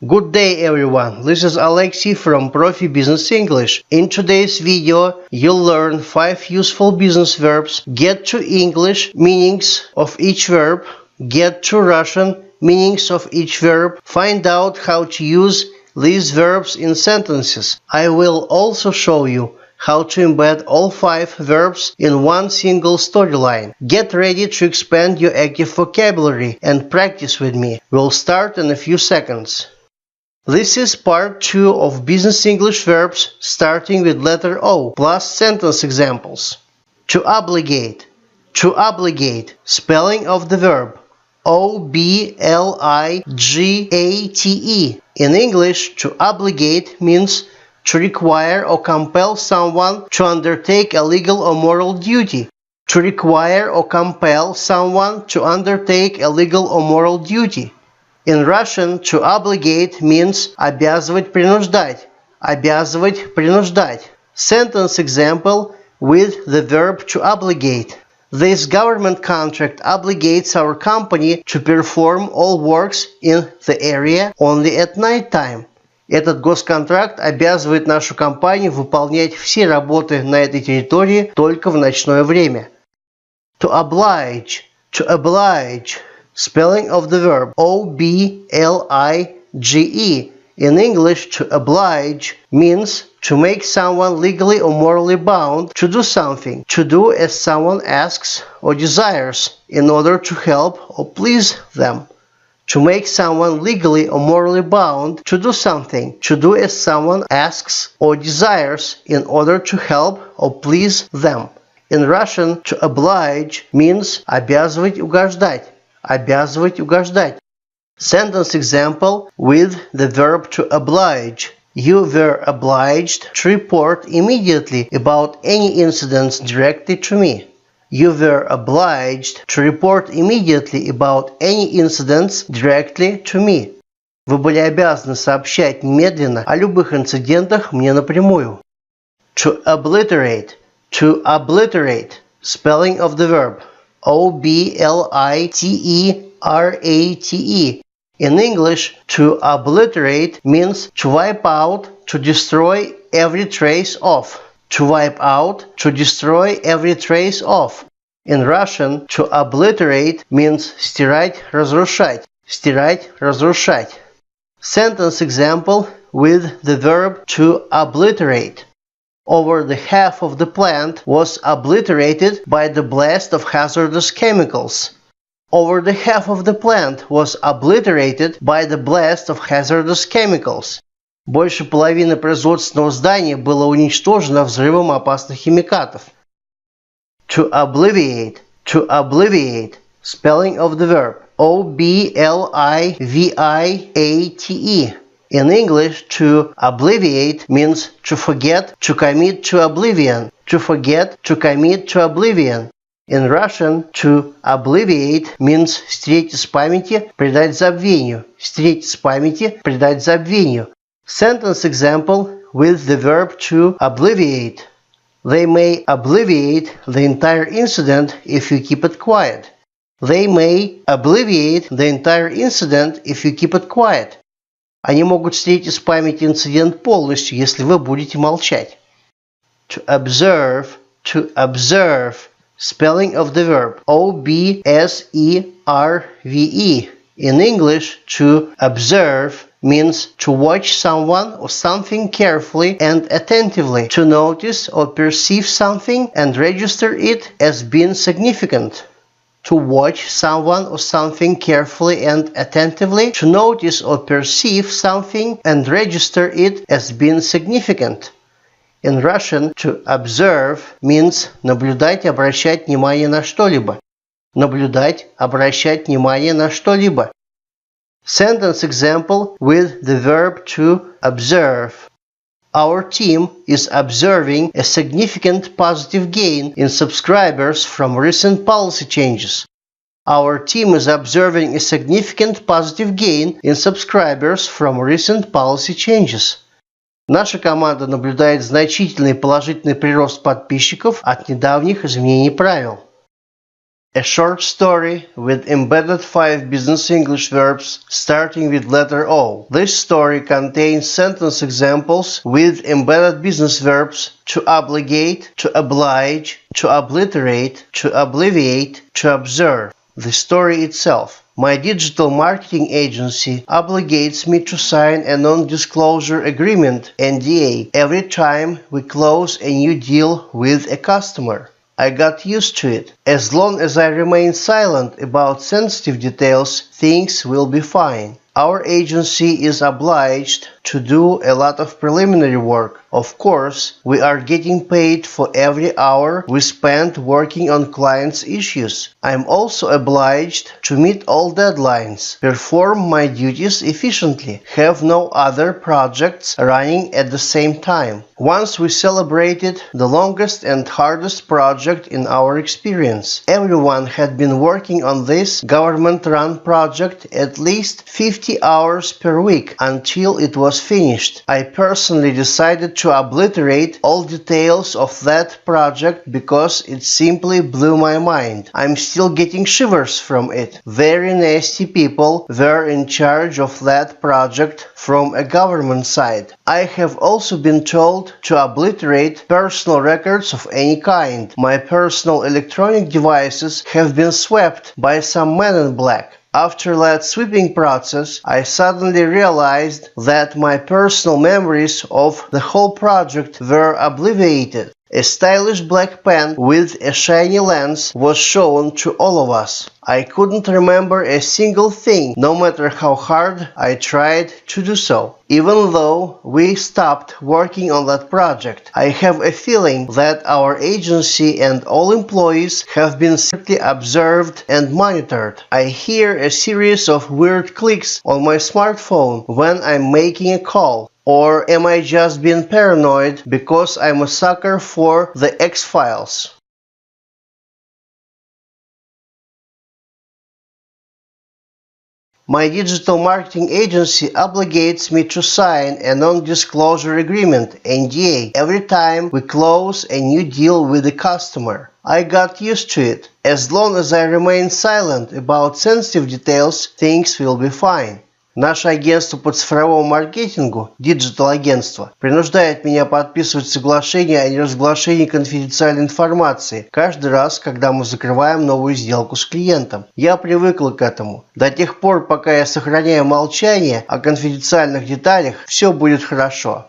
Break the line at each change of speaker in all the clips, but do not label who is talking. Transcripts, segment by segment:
Good day everyone, this is Alexei from PROFI Business English. In today's video, you'll learn 5 useful business verbs, get to English, meanings of each verb, get to Russian, meanings of each verb, find out how to use these verbs in sentences. I will also show you how to embed all 5 verbs in one single storyline. Get ready to expand your active vocabulary and practice with me. We'll start in a few seconds. This is part 2 of business English verbs starting with letter O plus sentence examples. To obligate. To obligate. Spelling of the verb. Obligate. In English, to obligate means to require or compel someone to undertake a legal or moral duty. To require or compel someone to undertake a legal or moral duty. In Russian, to obligate means обязывать, принуждать. Обязывать, принуждать. Sentence example with the verb to obligate. This government contract obligates our company to perform all works in the area only at night time. Этот госконтракт обязывает нашу компанию выполнять все работы на этой территории только в ночное время. To oblige. To oblige. Spelling of the verb oblige. In English, to oblige means to make someone legally or morally bound to do something, to do as someone asks or desires in order to help or please them. To make someone legally or morally bound to do something, to do as someone asks or desires in order to help or please them. In Russian, to oblige means обязывать, угождать. Обязывать, угождать. Sentence example with the verb to oblige. You were obliged to report immediately about any incidents directly to me. You were obliged to report immediately about any incidents directly to me. Вы были обязаны сообщать немедленно о любых инцидентах мне напрямую. To obliterate. To obliterate. Spelling of the verb. obliterate. In English, to obliterate means to wipe out, to destroy every trace of. To wipe out, to destroy every trace of. In Russian, to obliterate means стирать, разрушать. Стирать, разрушать. Sentence example with the verb to obliterate. Over the half of the plant was obliterated by the blast of hazardous chemicals. Over the half of the plant was obliterated by the blast of hazardous chemicals. Больше половины производственного здания было уничтожено взрывом опасных химикатов. To obliviate. To obliviate. Spelling of the verb. obliviate. In English, to obliviate means to forget, to commit to oblivion. To forget, to commit to oblivion. In Russian, to obliviate means стереть из памяти, предать забвению. Стереть из памяти, предать забвению. Sentence example with the verb to obliviate. They may obliviate the entire incident if you keep it quiet. They may obliviate the entire incident if you keep it quiet. Они могут стереть из памяти инцидент полностью, если вы будете молчать. To observe. To observe. Spelling of the verb. observe. In English, to observe means to watch someone or something carefully and attentively, to notice or perceive something and register it as being significant. To watch someone or something carefully and attentively, to notice or perceive something and register it as being significant. In Russian, to observe means наблюдать, обращать внимание на что-либо. Наблюдать, обращать внимание на что-либо. Sentence example with the verb to observe. Our team is observing a significant positive gain in subscribers from recent policy changes. Our team is observing a significant positive gain in subscribers from recent policy changes. Наша команда наблюдает значительный положительный прирост подписчиков от недавних изменений правил. A short story with embedded 5 business English verbs starting with letter O. This story contains sentence examples with embedded business verbs to obligate, to oblige, to obliterate, to obliviate, to observe. The story itself. My digital marketing agency obligates me to sign a non-disclosure agreement (NDA) every time we close a new deal with a customer. I got used to it. As long as I remain silent about sensitive details, things will be fine. Our agency is obliged to do a lot of preliminary work. Of course, we are getting paid for every hour we spend working on clients' issues. I'm also obliged to meet all deadlines, perform my duties efficiently, have no other projects running at the same time. Once we celebrated the longest and hardest project in our experience. Everyone had been working on this government-run project at least 50 hours per week until it was finished. I personally decided to obliterate all details of that project because it simply blew my mind. I'm still getting shivers from it. Very nasty people were in charge of that project from a government side. I have also been told to obliterate personal records of any kind. My personal electronic devices have been swept by some man in black. After that sweeping process, I suddenly realized that my personal memories of the whole project were obliviated. A stylish black pen with a shiny lens was shown to all of us. I couldn't remember a single thing, no matter how hard I tried to do so. Even though we stopped working on that project, I have a feeling that our agency and all employees have been strictly observed and monitored. I hear a series of weird clicks on my smartphone when I'm making a call. Or am I just being paranoid because I'm a sucker for the X-Files? My digital marketing agency obligates me to sign a non-disclosure agreement (NDA) every time we close a new deal with a customer. I got used to it. As long as I remain silent about sensitive details, things will be fine. Наше агентство по цифровому маркетингу, диджитал-агентство, принуждает меня подписывать соглашение о неразглашении конфиденциальной информации каждый раз, когда мы закрываем новую сделку с клиентом. Я привыкла к этому. До тех пор, пока я сохраняю молчание о конфиденциальных деталях, все будет хорошо.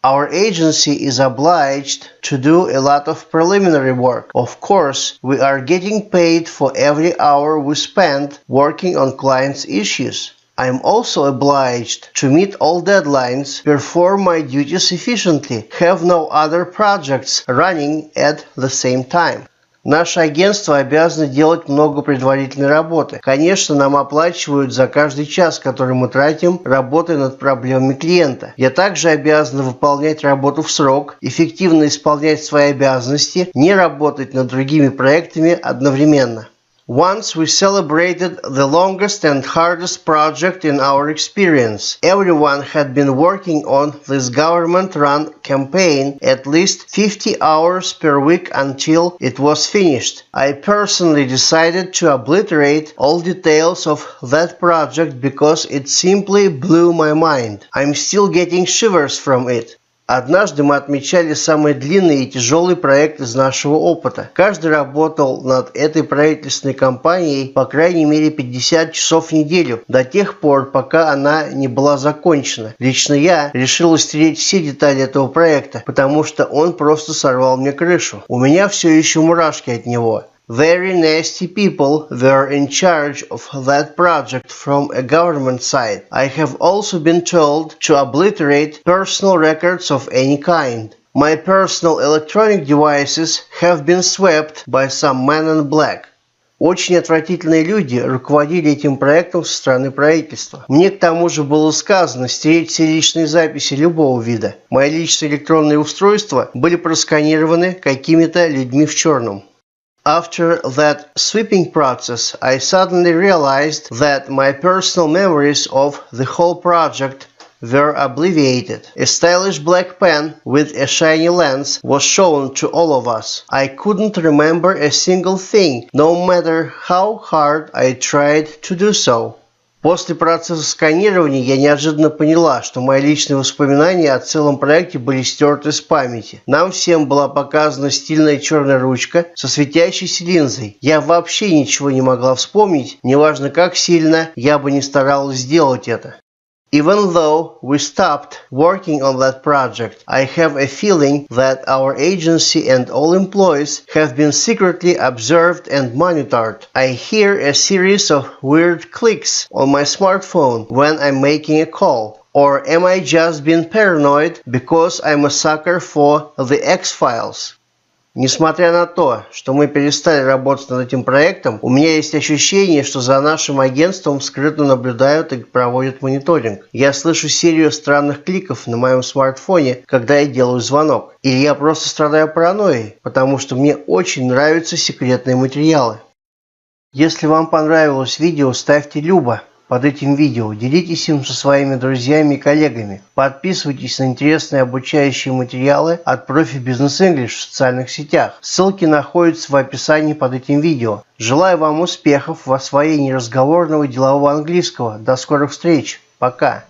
Our agency is obliged to do a lot of preliminary work. Of course, we are getting paid for every hour we spend working on clients' issues. I am also obliged to meet all deadlines, perform my duties efficiently, have no other projects running at the same time. Наше агентство обязано делать много предварительной работы. Конечно, нам оплачивают за каждый час, который мы тратим, работая над проблемами клиента. Я также обязана выполнять работу в срок, эффективно исполнять свои обязанности, не работать над другими проектами одновременно. Once we celebrated the longest and hardest project in our experience. Everyone had been working on this government-run campaign at least 50 hours per week until it was finished. I personally decided to obliterate all details of that project because it simply blew my mind. I'm still getting shivers from it. Однажды мы отмечали самый длинный и тяжелый проект из нашего опыта. Каждый работал над этой правительственной кампанией по крайней мере 50 часов в неделю, до тех пор, пока она не была закончена. Лично я решил стереть все детали этого проекта, потому что он просто сорвал мне крышу. У меня все еще мурашки от него. Very nasty people were in charge of that project from a government side. I have also been told to obliterate personal records of any kind. My personal electronic devices have been swept by some man in black. Очень отвратительные люди руководили этим проектом со стороны правительства. Мне к тому же было сказано стереть все личные записи любого вида. Мои личные электронные устройства были просканированы какими-то людьми в черном. After that sweeping process, I suddenly realized that my personal memories of the whole project were obliviated. A stylish black pen with a shiny lens was shown to all of us. I couldn't remember a single thing, no matter how hard I tried to do so. После процесса сканирования я неожиданно поняла, что мои личные воспоминания о целом проекте были стерты с памяти. Нам всем была показана стильная черная ручка со светящейся линзой. Я вообще ничего не могла вспомнить, неважно как сильно я бы не старалась сделать это. Even though we stopped working on that project, I have a feeling that our agency and all employees have been secretly observed and monitored. I hear a series of weird clicks on my smartphone when I'm making a call. Or am I just being paranoid because I'm a sucker for the X-Files? Несмотря на то, что мы перестали работать над этим проектом, у меня есть ощущение, что за нашим агентством скрытно наблюдают и проводят мониторинг. Я слышу серию странных кликов на моем смартфоне, когда я делаю звонок. Или я просто страдаю паранойей, потому что мне очень нравятся секретные материалы. Если вам понравилось видео, ставьте «Люба» под этим видео, делитесь им со своими друзьями и коллегами. Подписывайтесь на интересные обучающие материалы от PROFI BUSINESS ENGLISH в социальных сетях. Ссылки находятся в описании под этим видео. Желаю вам успехов в освоении разговорного и делового английского. До скорых встреч. Пока.